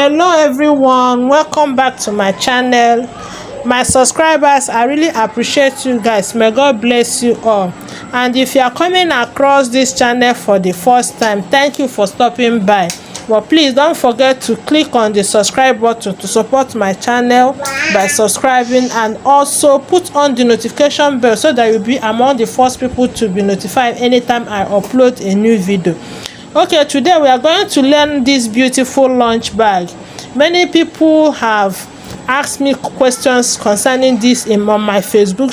Hello everyone, welcome back to my channel. My subscribers, I really appreciate you guys. May God bless you all. And if you are coming across this channel for the first time, thank you for stopping by. But please don't forget to click on the subscribe button to support my channel by subscribing, and also put on the notification bell so that you'll be among the first people to be notified anytime I upload a new video. Okay, today we are going to learn this beautiful lunch bag. Many people have asked me questions concerning this on my Facebook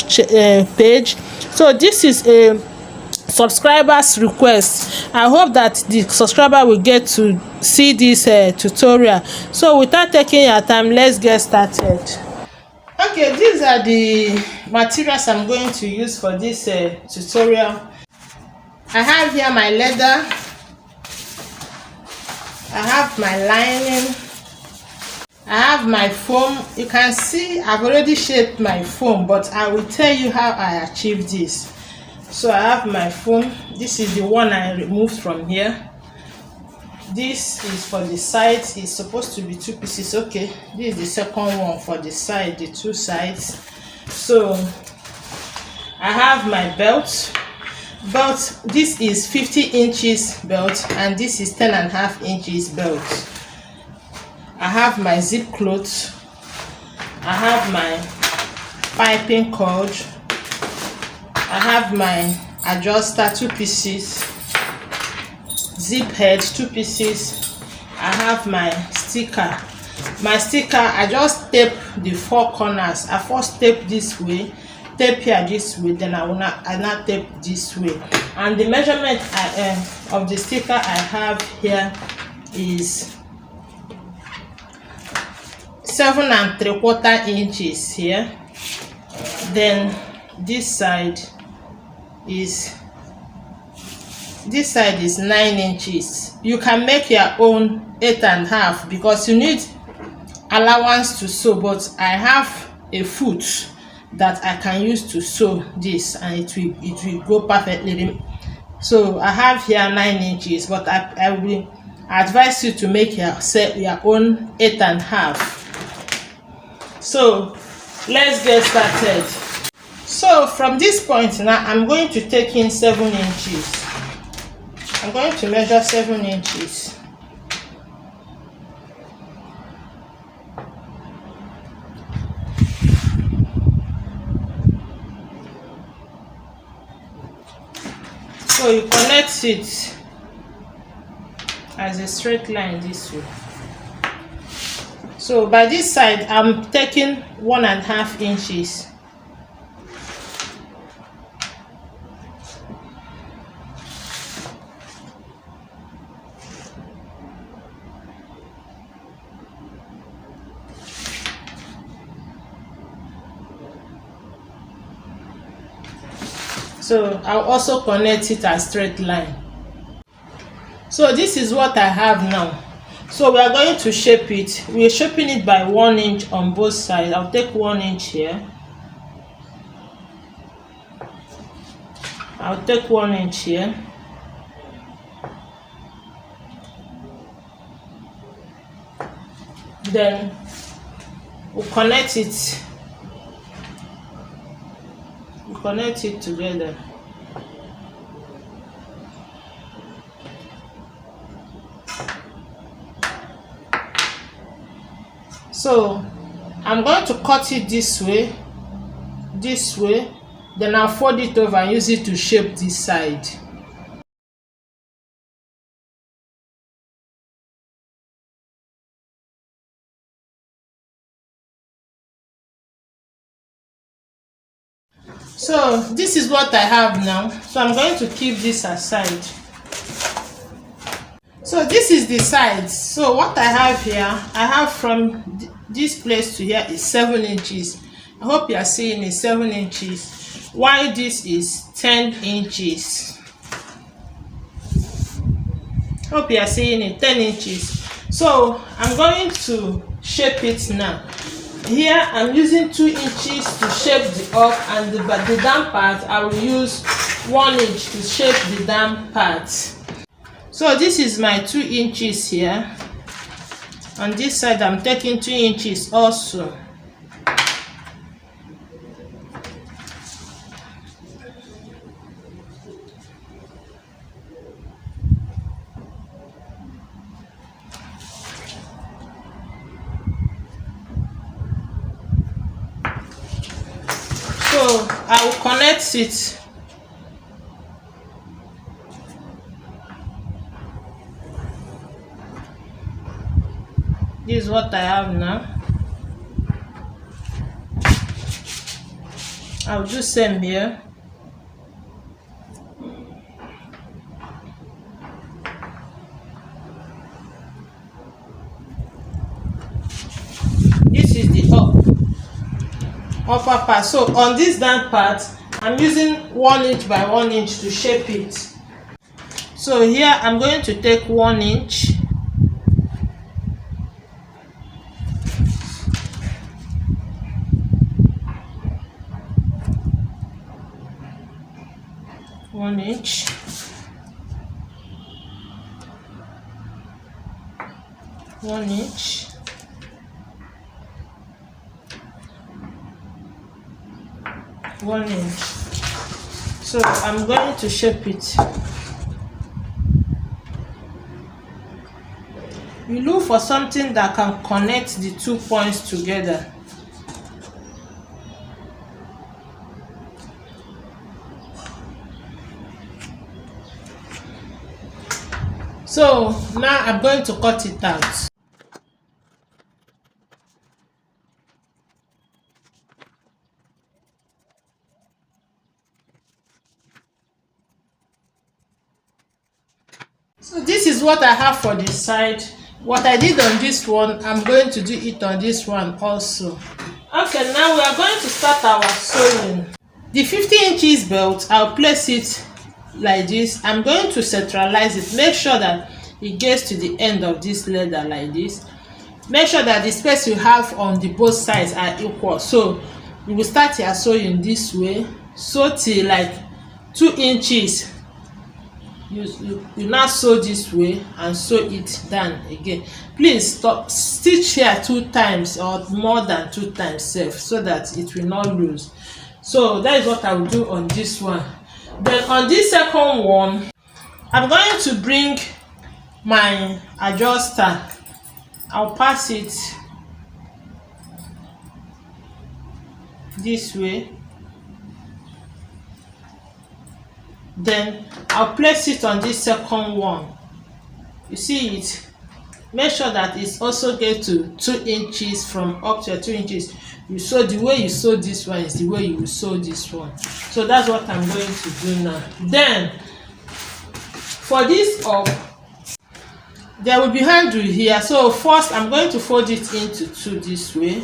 page. So this is a subscribers request. I hope that the subscriber will get to see this tutorial. So without taking your time, let's get started. Okay, these are the materials I'm going to use for this tutorial. I have here my leather, I have my lining, I have my foam. You can see I've already shaped my foam, but I will tell you how I achieved this. So I have my foam. This is the one I removed from here. This is for the sides. It's supposed to be 2 pieces. Okay, this is the second one for the side, the 2 sides. So I have my belt. This is 50 inches belt, and this is 10.5 inches belt. I have my zip cloth. I have my piping cord. I have my adjuster, 2 pieces. Zip head, 2 pieces. I have my sticker. My sticker, I just tape the 4 corners. I first tape this way, tape here this way, then I not tape this way. And the measurement of the sticker I have here is 7 3/4 inches here. Then this side is 9 inches. You can make your own 8.5 because you need allowance to sew, but I have a foot that I can use to sew this, and it will go perfectly. So I have here 9 inches, but I will advise you to make your own 8.5. So let's get started. So from this point now, I'm going to take in 7 inches. I'm going to measure 7 inches. So you connect it as a straight line this way. So by this side, I'm taking 1.5 inches. So I'll also connect it as straight line. So this is what I have now. So we are going to shape it. We are shaping it by 1 inch on both sides. I'll take 1 inch here. I'll take 1 inch here. Then we'll connect it. We'll connect it together. So I'm going to cut it this way, then I'll fold it over and use it to shape this side. So this is what I have now. So I'm going to keep this aside. So this is the sides. So what I have here, I have from this place to here is 7 inches. I hope you are seeing it, 7 inches. While this is 10 inches. Hope you are seeing it, 10 inches. So I'm going to shape it now. Here I'm using 2 inches to shape the up, and the down part I will use 1 inch to shape the down part. So this is my 2 inches here. On this side I'm taking 2 inches also. So I will connect it. This is what I have now. I'll do same here. This is the upper part. So on this down part, I'm using 1 inch by 1 inch to shape it. So here I'm going to take 1 inch. One inch, one inch, one inch. So I'm going to shape it. You look for something that can connect the 2 points together. So now I'm going to cut it out. So this is what I have for the side. What I did on this one, I'm going to do it on this one also. Okay, now we are going to start our sewing. The 50 inches belt, I'll place it like this. I'm going to centralize it. Make sure that it gets to the end of this leather like this. Make sure that the space you have on the both sides are equal. So you will start your sewing this way, sew till like 2 inches. You now sew this way and sew it down again. Please stop, stitch here 2 times or more than 2 times safe, so that it will not lose. So that is what I will do on this one. Then on this second one, I'm going to bring my adjuster. I'll pass it this way. Then I'll place it on this second one. You see it? Make sure that it's also get to 2 inches from up to 2 inches. You sew the way you sew this one is the way you will sew this one. So that's what I'm going to do now. Then for this up, there will be handle here. So first I'm going to fold it into 2 this way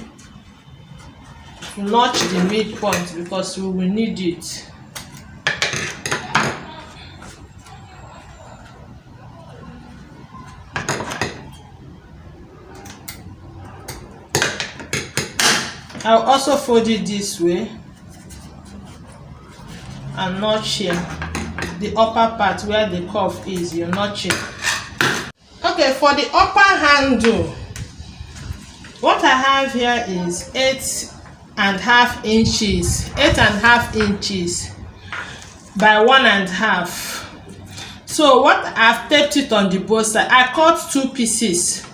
to notch the midpoint, because we will need it. I'll also fold it this way and notch here. The upper part where the curve is, you notch it. Okay, for the upper handle, what I have here is 8.5 inches, 8.5 inches by 1.5. So what I've taped it on the both sides, I cut 2 pieces.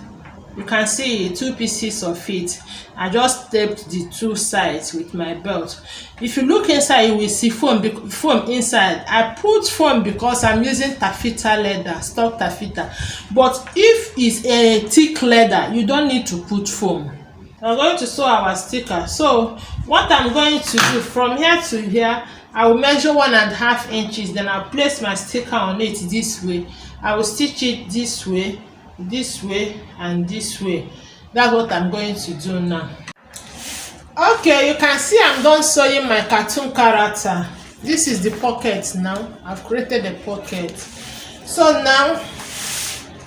You can see 2 pieces of it. I just taped the 2 sides with my belt. If you look inside, you will see foam inside. I put foam because I'm using taffeta leather, stock taffeta. But if it's a thick leather, you don't need to put foam. I'm going to sew our sticker. So what I'm going to do from here to here, I will measure 1.5 inches. Then I'll place my sticker on it this way. I will stitch it this way, and this way. That's what I'm going to do now. Okay, you can see I'm done sewing my cartoon character. This is the pocket now. I've created a pocket. So now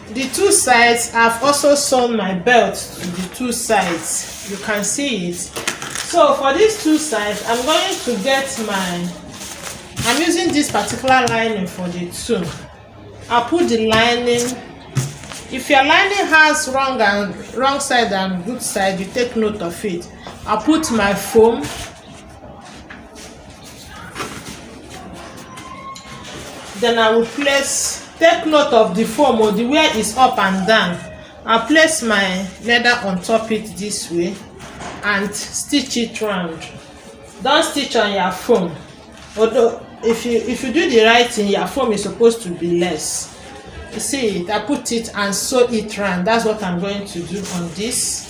the 2 sides, I've also sewn my belt to the 2 sides. You can see it. So for these 2 sides, I'm going to get I'm using this particular lining for the 2. I'll put the lining If your lining has wrong side and good side, you take note of it. I'll put my foam. Then I will take note of the foam or the way is up and down. I'll place my leather on top it this way and stitch it round. Don't stitch on your foam. Although if you do the right thing, your foam is supposed to be less. You see it, I put it and sew it round. That's what I'm going to do on this.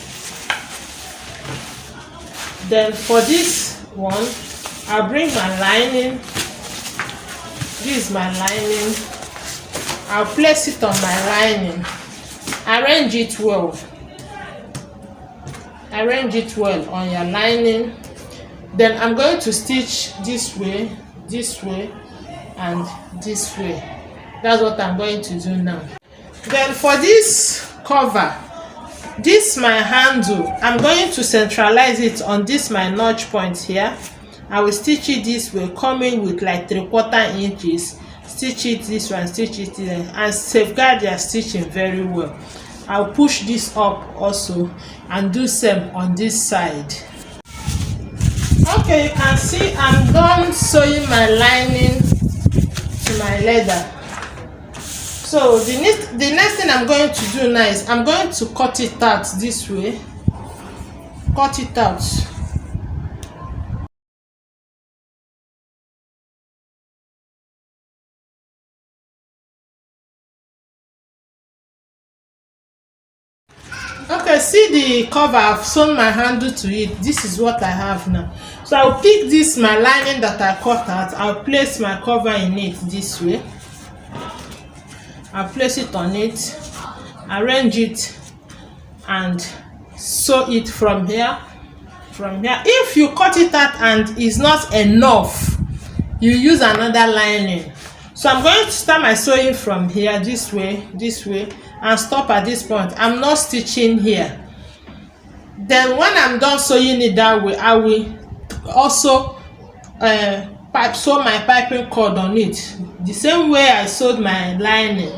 Then for this one, I'll bring my lining. This is my lining. I'll place it on my lining. Arrange it well. Arrange it well on your lining. Then I'm going to stitch this way, and this way. That's what I'm going to do now. Then for this cover, this my handle, I'm going to centralize it on this my notch point here. I will stitch it this way, coming with like 3/4 inches. Stitch it this one, stitch it there, and safeguard your stitching very well. I'll push this up also and do same on this side. Okay, you can see I'm done sewing my lining to my leather. So the next thing I'm going to do now is I'm going to cut it out this way. Cut it out. Okay, see the cover, I've sewn my handle to it. This is what I have now. So I'll pick this my lining that I cut out. I'll place my cover in it this way. I'll place it on it, arrange it, and sew it from here. If you cut it out and it's not enough, you use another lining. So I'm going to start my sewing from here, this way, and stop at this point. I'm not stitching here. Then when I'm done sewing it that way, I will also sew my piping cord on it the same way I sewed my lining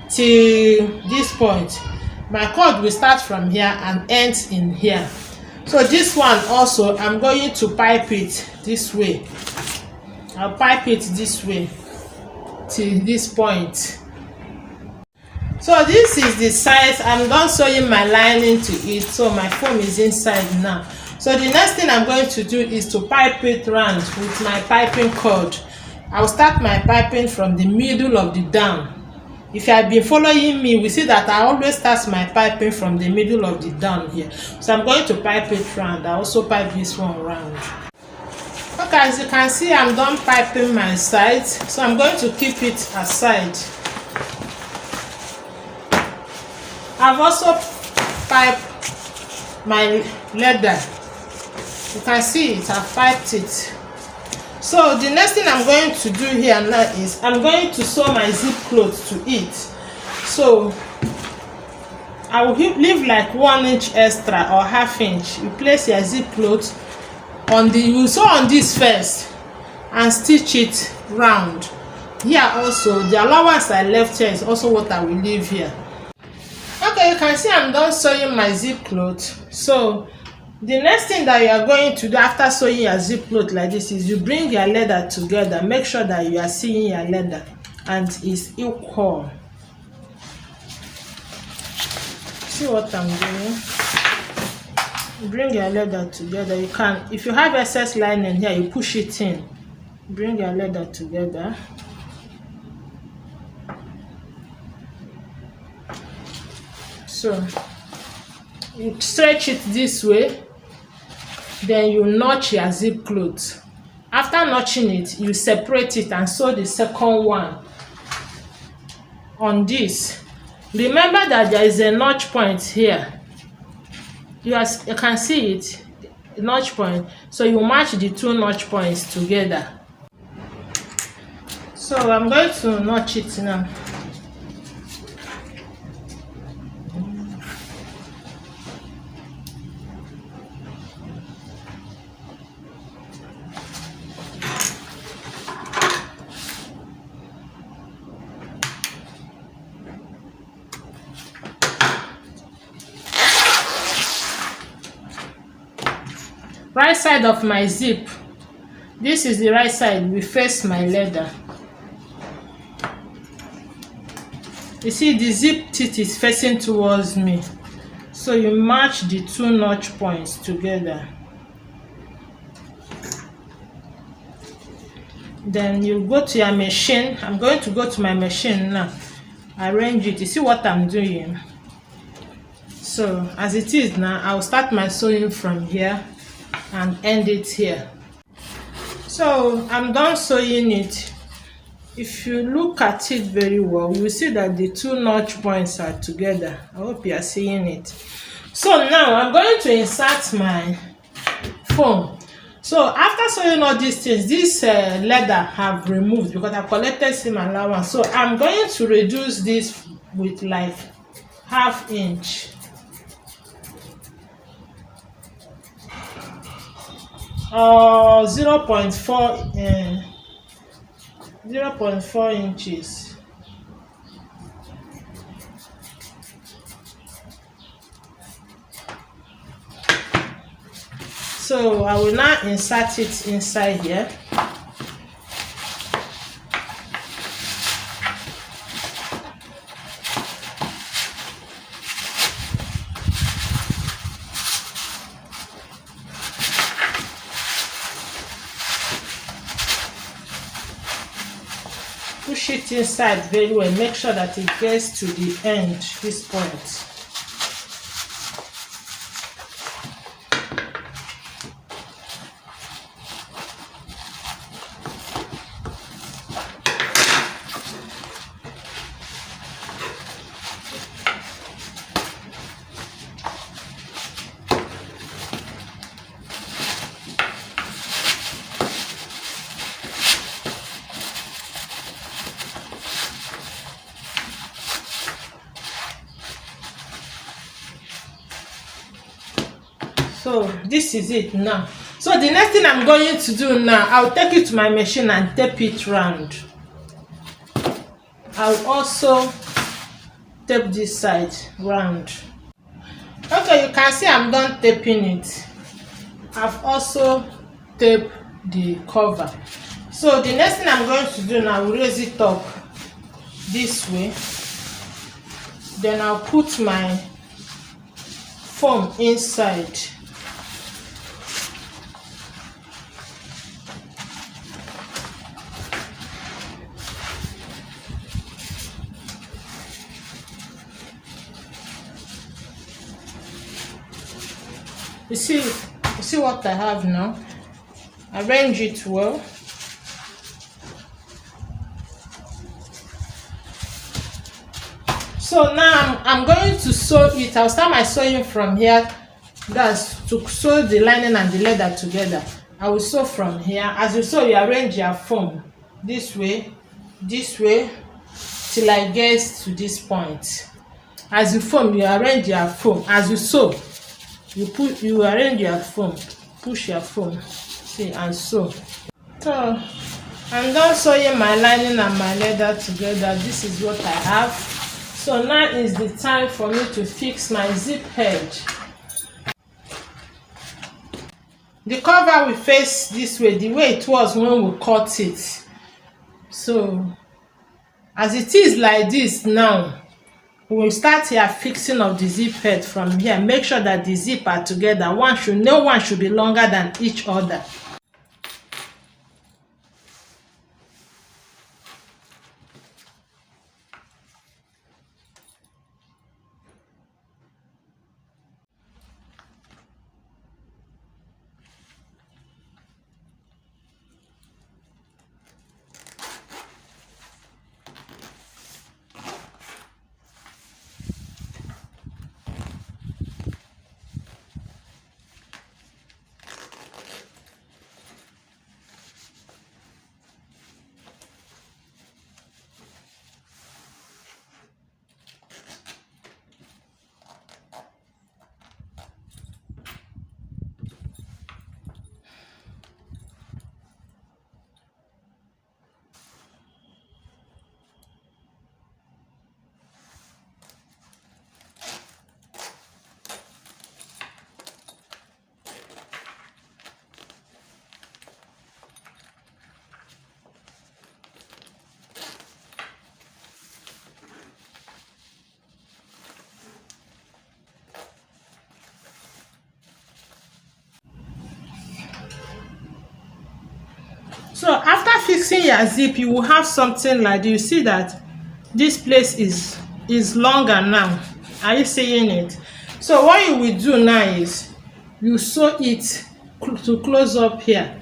till this point. My cord will start from here and ends in here. So this one also, I'm going to pipe it this way. I'll pipe it this way till this point. So this is the size. I'm done sewing my lining to it, so my foam is inside now. So the next thing I'm going to do is to pipe it round with my piping cord. I'll start my piping from the middle of the down. If you have been following me, we see that I always start my piping from the middle of the down here. So I'm going to pipe it round. I also pipe this one round. Okay, as you can see, I'm done piping my sides, so I'm going to keep it aside. I've also piped my leather. You can see it, I've piped it. So the next thing I'm going to do here now is I'm going to sew my zip cloth to it. So I will leave like 1 inch extra or ½ inch. You place your zip cloth on the, you sew on this first and stitch it round. Here also, the allowance I left here is also what I will leave here. Okay, you can see I'm done sewing my zip cloth. So the next thing that you are going to do after sewing your zip cloth like this is you bring your leather together. Make sure that you are seeing your leather and it's equal. See what I'm doing? Bring your leather together. You can, if you have excess lining here, you push it in. Bring your leather together. So you stretch it this way, then you notch your zip cloth. After notching it, you separate it and sew the second one on this. Remember that there is a notch point here. You can see it, notch point. So you match the two notch points together. So I'm going to notch it now. right side of my zip. This is the right side, we face my leather. You see the zip teeth is facing towards me, so you match the two notch points together. Then you go to your machine. I'm going to go to my machine now, arrange it. You see what I'm doing? So as it is now, I'll start my sewing from here and end it here. So I'm done sewing it. If you look at it very well, you will see that the two notch points are together. I hope you are seeing it. So now I'm going to insert my foam. So after sewing all these things, this leather have removed because I collected seam allowance. So I'm going to reduce this with like ½ inch. Or 0.4 inches. So I will now insert it inside here. Push it inside very well. Make sure that it gets to the end, this point. So this is it now. So the next thing I'm going to do now, I'll take it to my machine and tape it round. I'll also tape this side round. Okay, you can see I'm done taping it. I've also taped the cover. So the next thing I'm going to do now, I'll raise it up this way. Then I'll put my foam inside. You see what I have now? Arrange it well. So now I'm going to sew it. I'll start my sewing from here. That's to sew the lining and the leather together. I will sew from here. As you sew, you arrange your foam this way, till I get to this point. As you foam, you arrange your foam. As you sew, you arrange your foam, push your foam, see, and sew. So I'm done sewing my lining and my leather together. This is what I have. So now is the time for me to fix my zip edge. The cover will face this way, the way it was when we cut it. So as it is like this now, we will start here fixing of the zip head from here. Make sure that the zip are together. No one should be longer than each other. So after fixing your zip, you will have something like this. You see that this place is longer now. Are you seeing it? So what you will do now is you sew it to close up here.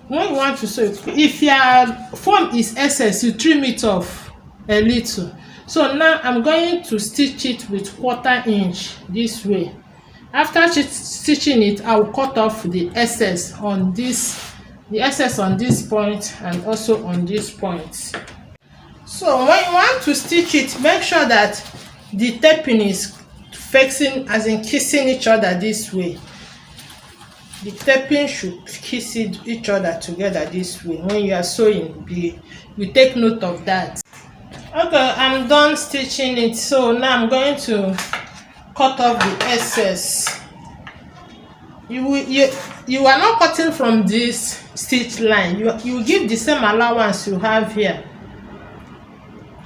When you want to sew it, if your foam is excess, you trim it off a little. So now I'm going to stitch it with 1/4 inch this way. After stitching it, I will cut off the excess on this point and also on this point. So when you want to stitch it, make sure that the taping is facing, as in kissing each other this way. The taping should kiss each other together this way. When you are sewing, you take note of that. Okay, I'm done stitching it. So now I'm going to cut off the excess. You are not cutting from this stitch line. You give the same allowance you have here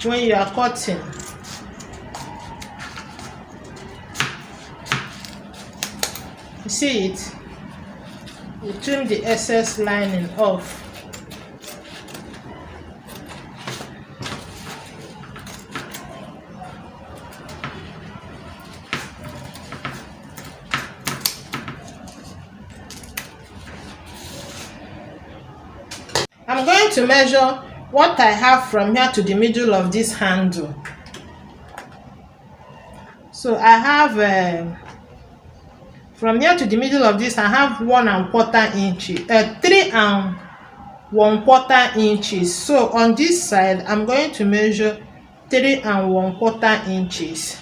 when you are cutting. You see it? You trim the excess lining off. I'm going to measure what I have from here to the middle of this handle. So I have from here to the middle of this, I have 1 1/4 inches, 3 1/4 inches. So on this side, I'm going to measure 3 1/4 inches.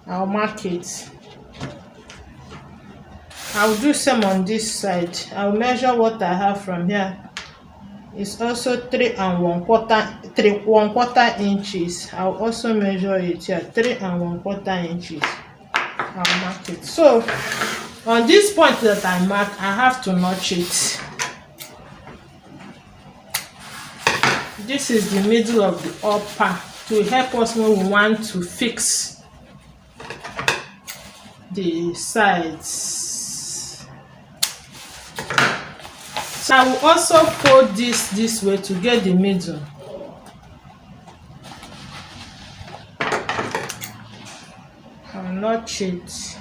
I'll mark it. I'll do some on this side. I'll measure what I have from here. It's also 3 1/4 inches. I'll also measure it here, 3 1/4 inches. I'll mark it. So on this point that I mark, I have to notch it. This is the middle of the upper to help us when we want to fix the sides. So I will also fold this way to get the middle. I'll notch it.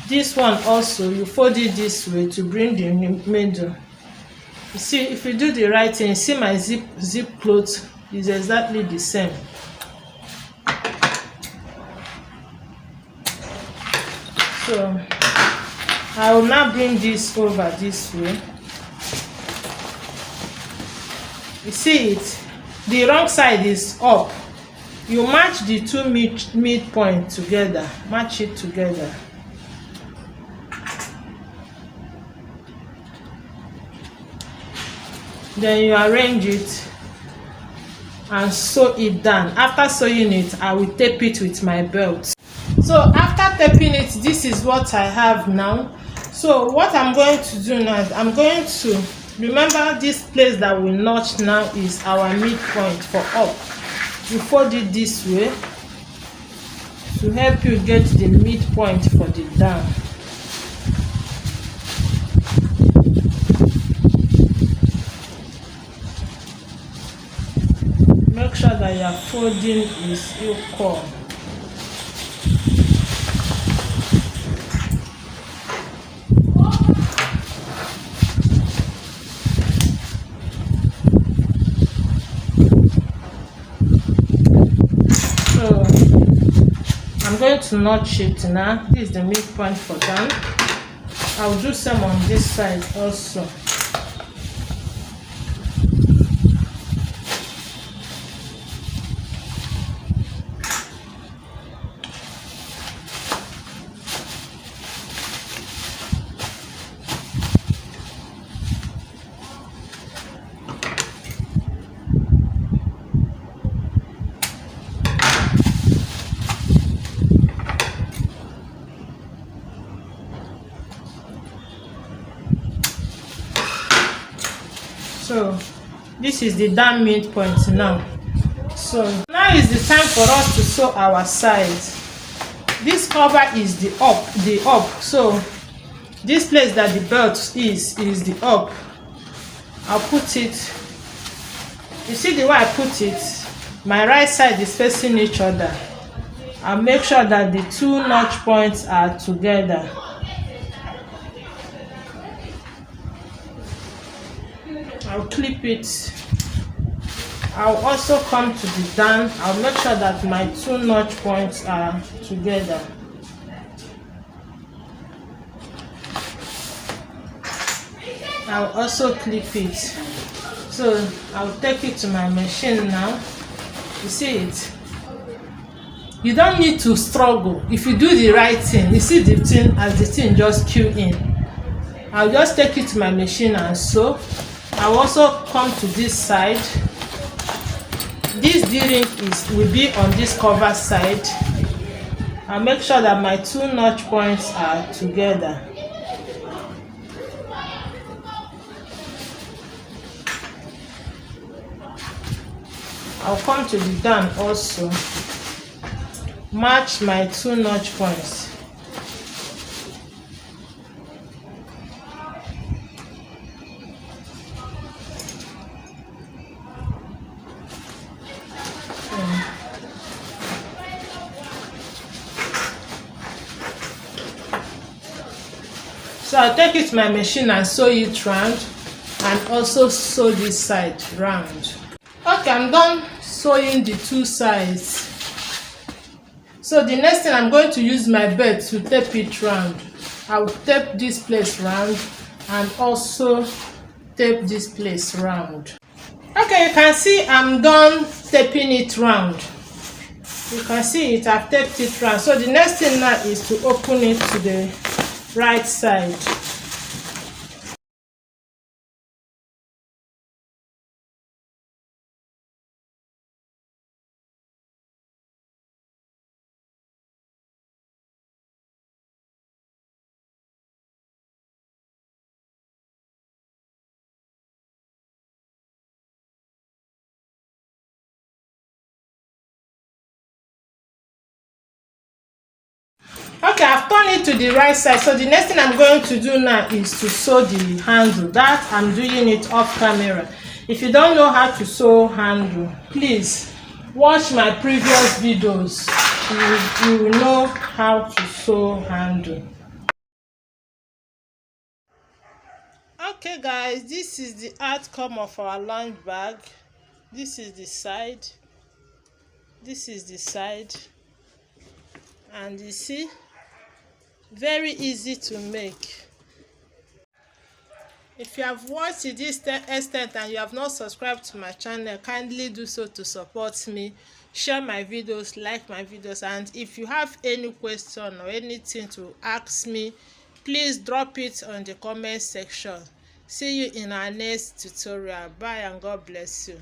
This one also, you fold it this way to bring the middle. You see, if you do the right thing, see my zip cloth is exactly the same. So I will now bring this over this way. You see it? The wrong side is up. You match the two midpoint together. Match it together. Then you arrange it and sew it down. After sewing it, I will tape it with my belt. So after taping it, this is what I have now. So what I'm going to do now is I'm going to remember this place that we notch now is our midpoint for up. You fold it this way to help you get the midpoint for the down. Make sure that your folding is equal. I'm going to notch it now. This is the midpoint for down. I'll do some on this side also. So this is the down midpoint now. So now is the time for us to sew our sides. This cover is the up. So this place that the belt is the up. I'll put it, you see the way I put it, my right side is facing each other. I'll make sure that the two notch points are together. I'll clip it. I'll also come to the down. I'll make sure that my two notch points are together. I'll also clip it. So I'll take it to my machine now. You see it? You don't need to struggle. If you do the right thing, you see the thing as the thing just cue in. I'll just take it to my machine and sew. I'll also come to this side. This D-ring will be on this cover side. I'll make sure that my two notch points are together. I'll come to the down also. Match my two notch points. So I'll take it to my machine and sew it round, and also sew this side round. Okay, I'm done sewing the two sides. So the next thing, I'm going to use my belt to tape it round. I will tape this place round and also tape this place round. Okay, you can see I'm done taping it round. You can see it, I've taped it round. So the next thing now is to open it to the right side. Okay, I've turned it to the right side. So the next thing I'm going to do now is to sew the handle. That I'm doing it off camera. If you don't know how to sew handle, please watch my previous videos. You will know how to sew handle. Okay guys, this is the outcome of our lunch bag. This is the side. This is the side. And you see, very easy to make. If you have watched to this extent and you have not subscribed to my channel, kindly do so to support me. Share my videos, like my videos, and if you have any question or anything to ask me, please drop it on the comment section. See you in our next tutorial. Bye and God bless you.